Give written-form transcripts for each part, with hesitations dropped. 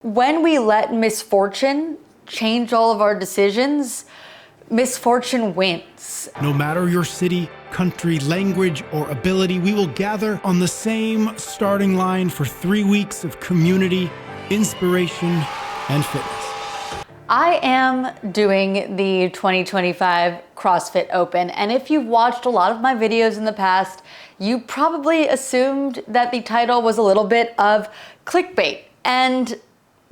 When we let misfortune change all of our decisions, misfortune wins. No matter your city, country, language, or ability, we will gather on the same starting line for 3 weeks of community, inspiration, and fitness. I am doing the 2025 CrossFit Open, and if you've watched a lot of my videos in the past, you probably assumed that the title was a little bit of clickbait. And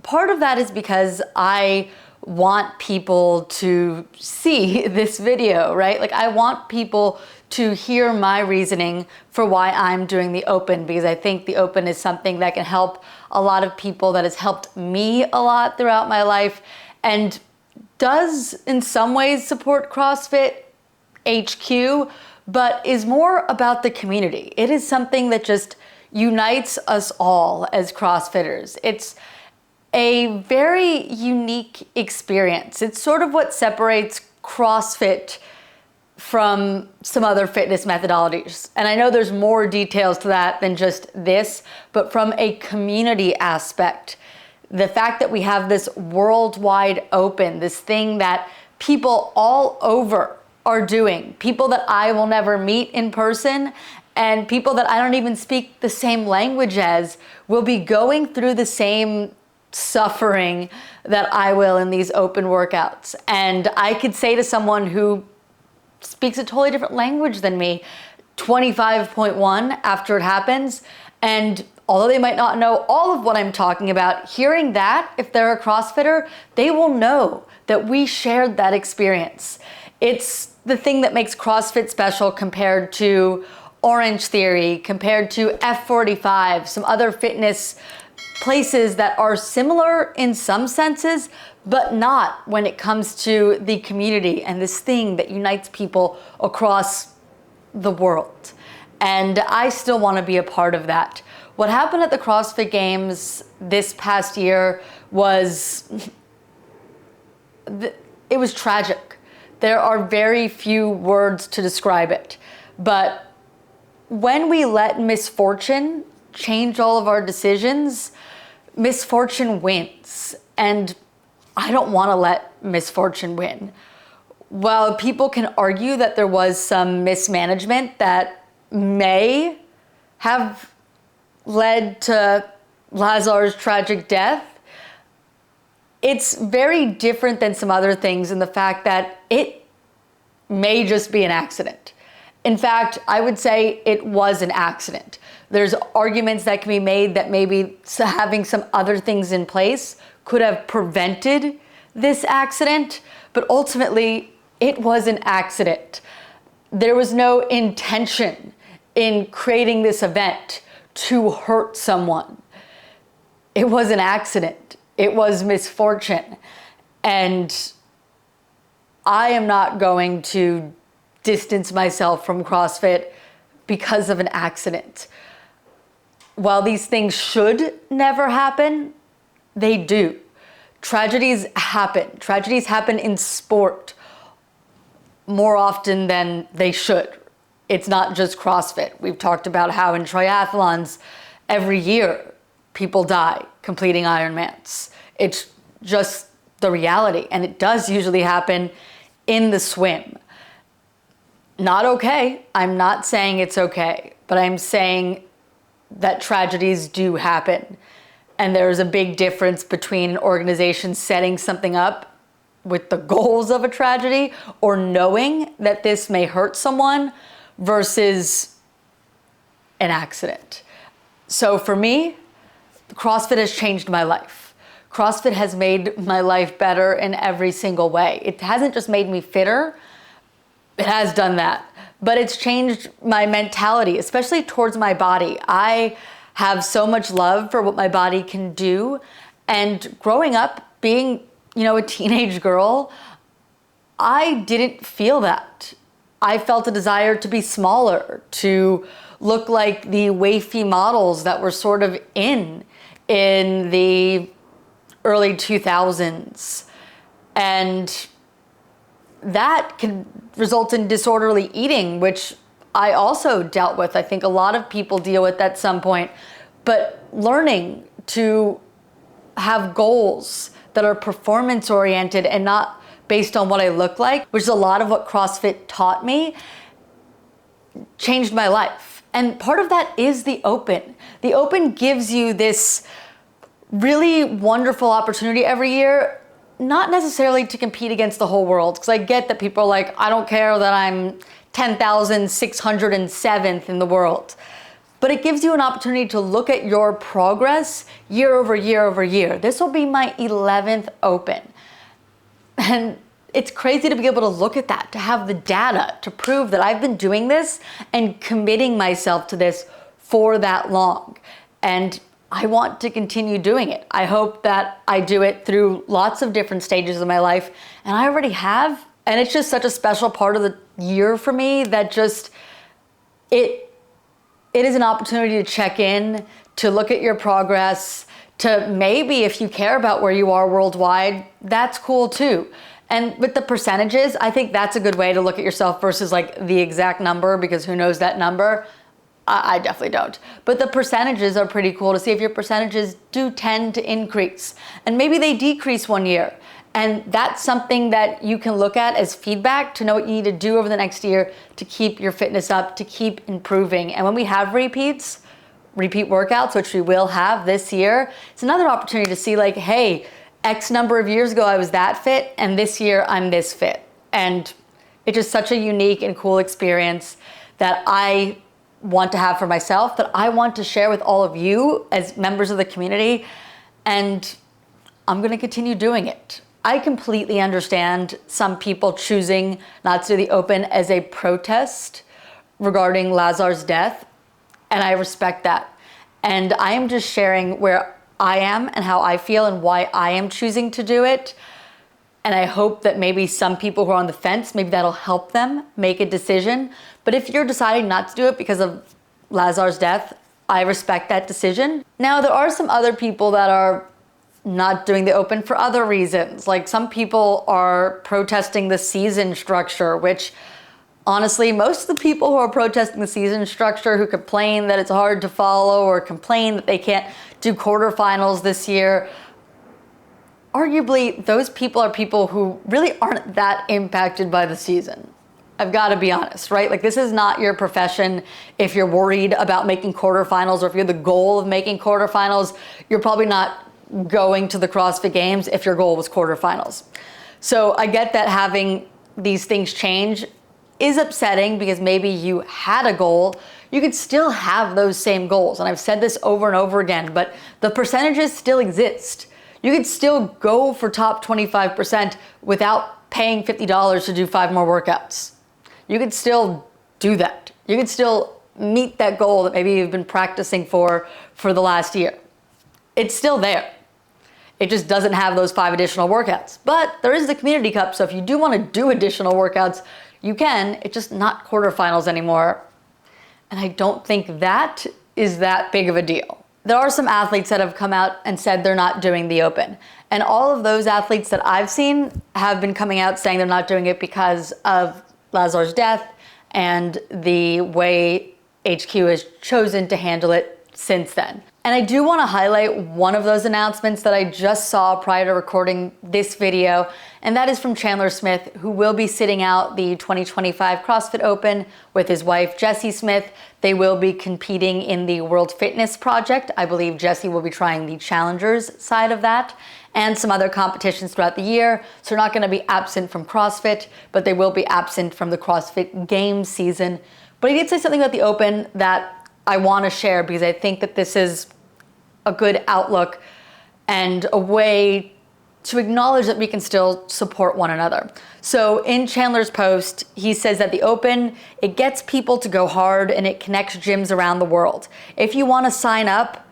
part of that is because I want people to see this video, right? Like, I want people to hear my reasoning for why I'm doing the Open, because I think the Open is something that can help a lot of people, that has helped me a lot throughout my life, and does in some ways support CrossFit HQ, but is more about the community. It is something that just unites us all as CrossFitters. It's a very unique experience. It's sort of what separates CrossFit from some other fitness methodologies. And I know there's more details to that than just this, but from a community aspect, the fact that we have this worldwide Open, this thing that people all over are doing, people that I will never meet in person, and people that I don't even speak the same language as, will be going through the same suffering that I will in these Open workouts. And I could say to someone who speaks a totally different language than me, 25.1 after it happens, and although they might not know all of what I'm talking about, hearing that, if they're a CrossFitter, they will know that we shared that experience. It's the thing that makes CrossFit special compared to Orange Theory, compared to F45, some other fitness places that are similar in some senses, but not when it comes to the community and this thing that unites people across the world. And I still want to be a part of that. What happened at the CrossFit Games this past year was, it was tragic. There are very few words to describe it. But when we let misfortune change all of our decisions, misfortune wins. And I don't want to let misfortune win. While people can argue that there was some mismanagement that may have led to Lazar's tragic death, it's very different than some other things in the fact that it may just be an accident. In fact, I would say it was an accident. There's arguments that can be made that maybe having some other things in place could have prevented this accident, but ultimately it was an accident. There was no intention in creating this event to hurt someone. It was an accident. It was misfortune. And I am not going to distance myself from CrossFit because of an accident. While these things should never happen, they do. Tragedies happen. Tragedies happen in sport more often than they should. It's not just CrossFit. We've talked about how in triathlons, every year, people die completing Ironmans. It's just the reality, and it does usually happen in the swim. Not okay. I'm not saying it's okay, but I'm saying that tragedies do happen. And there's a big difference between an organization setting something up with the goals of a tragedy or knowing that this may hurt someone versus an accident. So for me, CrossFit has changed my life. CrossFit has made my life better in every single way. It hasn't just made me fitter, it has done that, but it's changed my mentality, especially towards my body. I have so much love for what my body can do. And growing up, being, a teenage girl, I didn't feel that. I felt a desire to be smaller, to look like the wafy models that were sort of in the early 2000s. And that can result in disorderly eating, which I also dealt with. I think a lot of people deal with at some point. But learning to have goals that are performance oriented and not based on what I look like, which is a lot of what CrossFit taught me, changed my life. And part of that is the Open. The Open gives you this really wonderful opportunity every year, not necessarily to compete against the whole world, because I get that people are like, I don't care that I'm 10,607th in the world. But it gives you an opportunity to look at your progress year over year over year. This will be my 11th Open. And it's crazy to be able to look at that, to have the data to prove that I've been doing this and committing myself to this for that long. And I want to continue doing it. I hope that I do it through lots of different stages of my life, and I already have. And it's just such a special part of the year for me that just, it is an opportunity to check in, to look at your progress, to maybe, if you care about where you are worldwide, that's cool too. And with the percentages, I think that's a good way to look at yourself versus like the exact number, because who knows that number? I definitely don't. But the percentages are pretty cool to see if your percentages do tend to increase. And maybe they decrease one year. And that's something that you can look at as feedback to know what you need to do over the next year to keep your fitness up, to keep improving. And when we have repeat workouts, which we will have this year, it's another opportunity to see like, hey, X number of years ago I was that fit, and this year I'm this fit. And it's just such a unique and cool experience that I want to have for myself, that I want to share with all of you as members of the community, and I'm gonna continue doing it. I completely understand some people choosing not to do the Open as a protest regarding Lazar's death, and I respect that. And I am just sharing where I am and how I feel and why I am choosing to do it. And I hope that maybe some people who are on the fence, maybe that'll help them make a decision. But if you're deciding not to do it because of Lazar's death, I respect that decision. Now, there are some other people that are not doing the Open for other reasons. Like some people are protesting the season structure, which honestly, most of the people who are protesting the season structure, who complain that it's hard to follow or complain that they can't do quarterfinals this year, arguably those people are people who really aren't that impacted by the season. I've got to be honest, right? Like this is not your profession. If you're worried about making quarterfinals, or if you're the goal of making quarterfinals, you're probably not going to the CrossFit Games if your goal was quarterfinals. So I get that having these things change is upsetting, because maybe you had a goal. You could still have those same goals. And I've said this over and over again, but the percentages still exist. You could still go for top 25% without paying $50 to do 5 more workouts. You could still do that. You could still meet that goal that maybe you've been practicing for the last year. It's still there. It just doesn't have those 5 additional workouts. But there is the Community Cup, so if you do want to do additional workouts, you can. It's just not quarterfinals anymore. And I don't think that is that big of a deal. There are some athletes that have come out and said they're not doing the Open. And all of those athletes that I've seen have been coming out saying they're not doing it because of Lazar's death and the way HQ has chosen to handle it since then. And I do want to highlight one of those announcements that I just saw prior to recording this video, and that is from Chandler Smith, who will be sitting out the 2025 CrossFit Open with his wife, Jessie Smith. They will be competing in the World Fitness Project. I believe Jessie will be trying the Challengers side of that and some other competitions throughout the year. So they're not going to be absent from CrossFit, but they will be absent from the CrossFit Games season. But he did say something about the Open that I want to share, because I think that this is a good outlook and a way to acknowledge that we can still support one another. So in Chandler's post, he says that the Open, it gets people to go hard and it connects gyms around the world. If you want to sign up,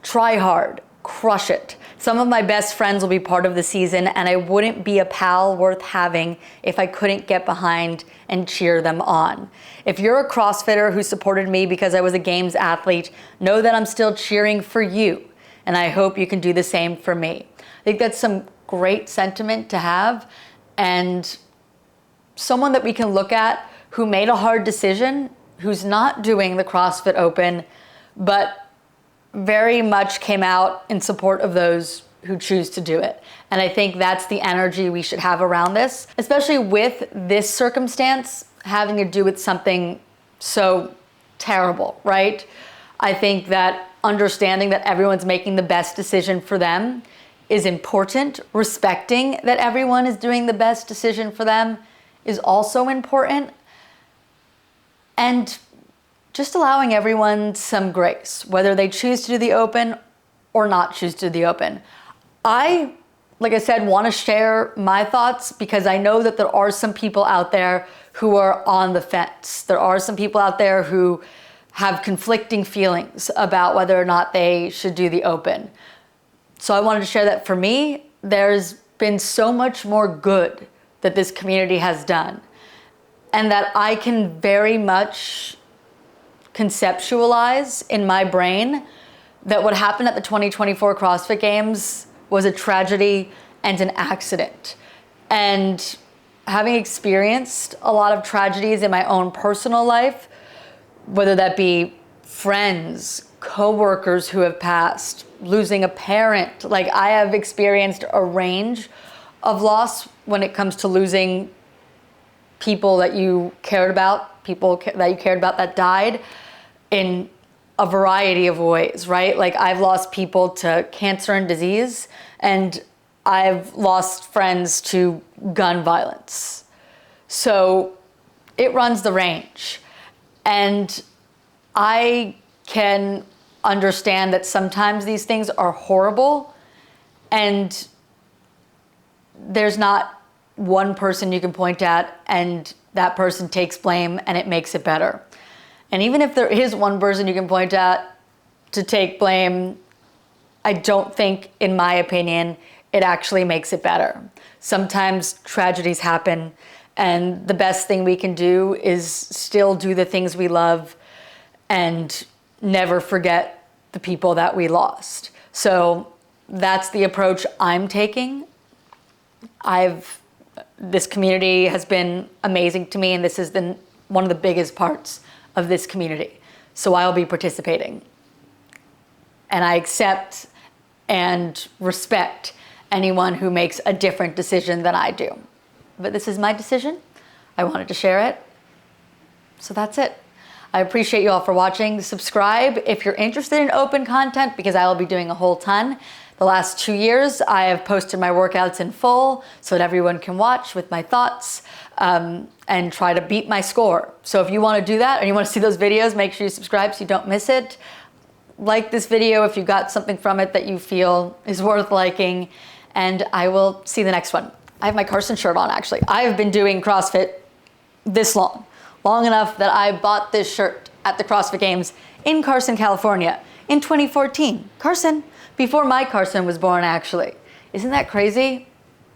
try hard, crush it. Some of my best friends will be part of the season, and I wouldn't be a pal worth having if I couldn't get behind and cheer them on. If you're a CrossFitter who supported me because I was a Games athlete, know that I'm still cheering for you, and I hope you can do the same for me. I think that's some great sentiment to have, and someone that we can look at who made a hard decision, who's not doing the CrossFit Open, but very much came out in support of those who choose to do it. And I think that's the energy we should have around this, especially with this circumstance having to do with something so terrible, right? I think that understanding that everyone's making the best decision for them is important. Respecting that everyone is doing the best decision for them is also important. And just allowing everyone some grace, whether they choose to do the open or not choose to do the open. I, like I said, want to share my thoughts because I know that there are some people out there who are on the fence. There are some people out there who have conflicting feelings about whether or not they should do the open. So I wanted to share that for me, there's been so much more good that this community has done, and that I can very much conceptualize in my brain that what happened at the 2024 CrossFit Games was a tragedy and an accident. And having experienced a lot of tragedies in my own personal life, whether that be friends, coworkers who have passed, losing a parent, like I have experienced a range of loss when it comes to losing people that you cared about, people that you cared about that died in a variety of ways, right? Like I've lost people to cancer and disease, and I've lost friends to gun violence. So it runs the range. And I can understand that sometimes these things are horrible, and there's not one person you can point at and that person takes blame and it makes it better. And even if there is one person you can point at to take blame, I don't think, in my opinion, it actually makes it better. Sometimes tragedies happen, and the best thing we can do is still do the things we love and never forget the people that we lost. So that's the approach I'm taking. This community has been amazing to me, and this has been one of the biggest parts of this community. So I'll be participating. And I accept and respect anyone who makes a different decision than I do. But this is my decision. I wanted to share it. So that's it. I appreciate you all for watching. Subscribe if you're interested in open content, because I will be doing a whole ton. The last 2 years, I have posted my workouts in full so that everyone can watch with my thoughts and try to beat my score. So if you want to do that and you want to see those videos, make sure you subscribe so you don't miss it. Like this video if you got something from it that you feel is worth liking, and I will see the next one. I have my Carson shirt on, actually. I have been doing CrossFit this long enough that I bought this shirt at the CrossFit Games in Carson, California in 2014. Carson, before my Carson was born, actually. Isn't that crazy?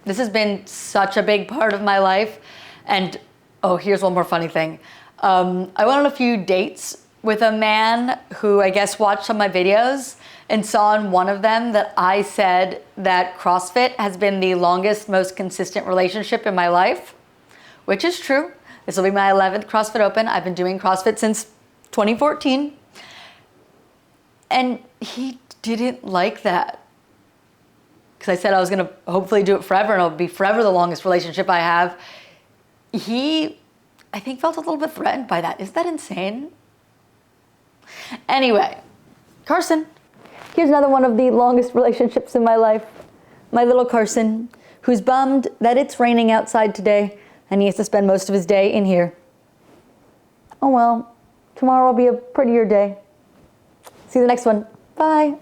This has been such a big part of my life. And oh, here's one more funny thing. I went on a few dates with a man who I guess watched some of my videos and saw in one of them that I said that CrossFit has been the longest, most consistent relationship in my life, which is true. This will be my 11th CrossFit Open. I've been doing CrossFit since 2014. And he didn't like that, because I said I was going to hopefully do it forever and it'll be forever the longest relationship I have. He, I think, felt a little bit threatened by that. Isn't that insane? Anyway, Carson, here's another one of the longest relationships in my life. My little Carson, who's bummed that it's raining outside today and he has to spend most of his day in here. Oh well, tomorrow will be a prettier day. See you the next one. Bye.